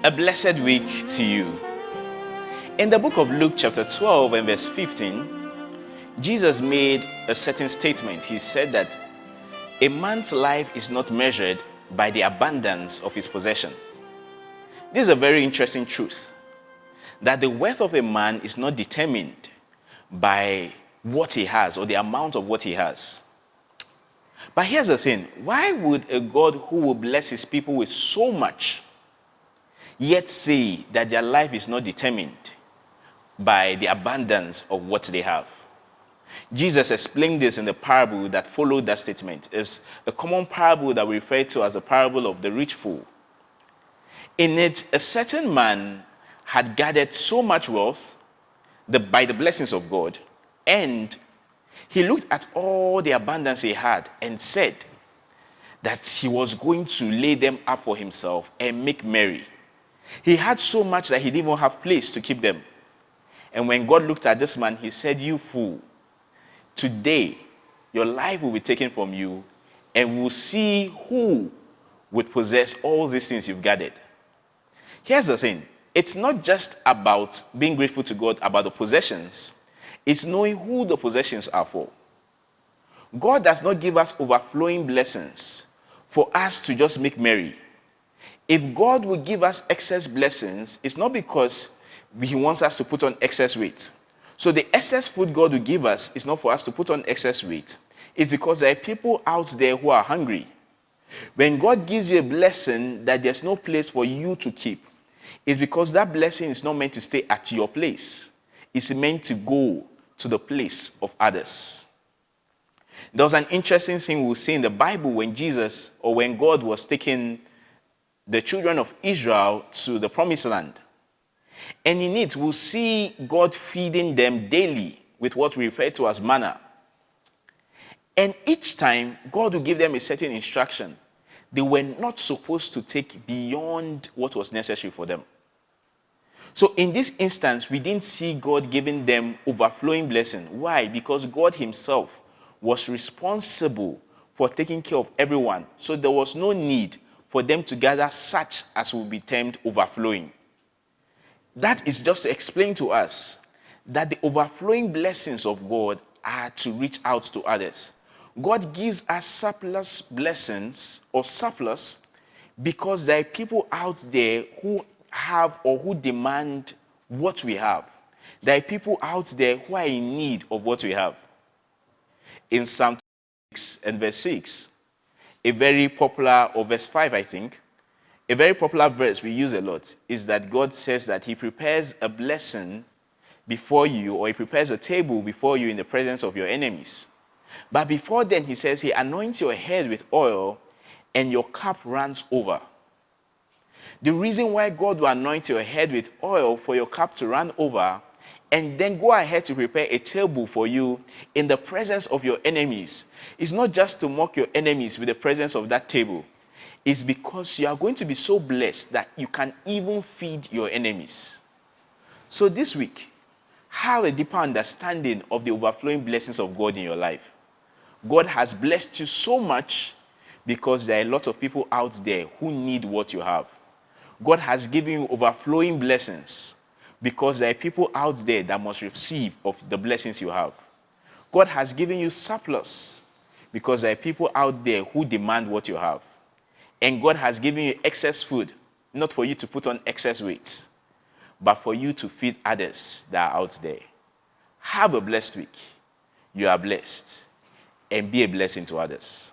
A blessed week to you. In the book of Luke chapter 12 and verse 15, Jesus made a certain statement. He said that a man's life is not measured by the abundance of his possession. This is a very interesting truth, that the worth of a man is not determined by what he has or the amount of what he has. But here's the thing, why would a God who will bless his people with so much yet say that their life is not determined by the abundance of what they have? Jesus explained this in the parable that followed that statement. It's a common parable that we refer to as the parable of the rich fool. In it, a certain man had gathered so much wealth by the blessings of God, and he looked at all the abundance he had and said that he was going to lay them up for himself and make merry. He had so much that he didn't even have place to keep them. And when God looked at this man, he said, "You fool, today your life will be taken from you, and we'll see who would possess all these things you've gathered." Here's the thing. It's not just about being grateful to God about the possessions. It's knowing who the possessions are for. God does not give us overflowing blessings for us to just make merry. If God will give us excess blessings, it's not because he wants us to put on excess weight. So the excess food God will give us is not for us to put on excess weight. It's because there are people out there who are hungry. When God gives you a blessing that there's no place for you to keep, it's because that blessing is not meant to stay at your place. It's meant to go to the place of others. There was an interesting thing we see in the Bible when God was taking the children of Israel to the promised land. And in it, we'll see God feeding them daily with what we refer to as manna. And each time, God will give them a certain instruction. They were not supposed to take beyond what was necessary for them. So in this instance, we didn't see God giving them overflowing blessing. Why? Because God himself was responsible for taking care of everyone. So there was no need for them to gather such as will be termed overflowing. That is just to explain to us that the overflowing blessings of God are to reach out to others. God gives us surplus blessings or surplus because there are people out there who have or who demand what we have. There are people out there who are in need of what we have. In Psalm 6 and verse 6, a very popular, or verse 5 I think, a very popular verse we use a lot is that God says that he prepares a blessing before you, or he prepares a table before you in the presence of your enemies. But before then, he says he anoints your head with oil and your cup runs over. The reason why God will anoint your head with oil for your cup to run over and then go ahead to prepare a table for you in the presence of your enemies is not just to mock your enemies with the presence of that table. It's because you are going to be so blessed that you can even feed your enemies. So this week, have a deeper understanding of the overflowing blessings of God in your life. God has blessed you so much because there are a lot of people out there who need what you have. God has given you overflowing blessings because there are people out there that must receive of the blessings you have. God has given you surplus because there are people out there who demand what you have. And God has given you excess food, not for you to put on excess weight, but for you to feed others that are out there. Have a blessed week. You are blessed. And be a blessing to others.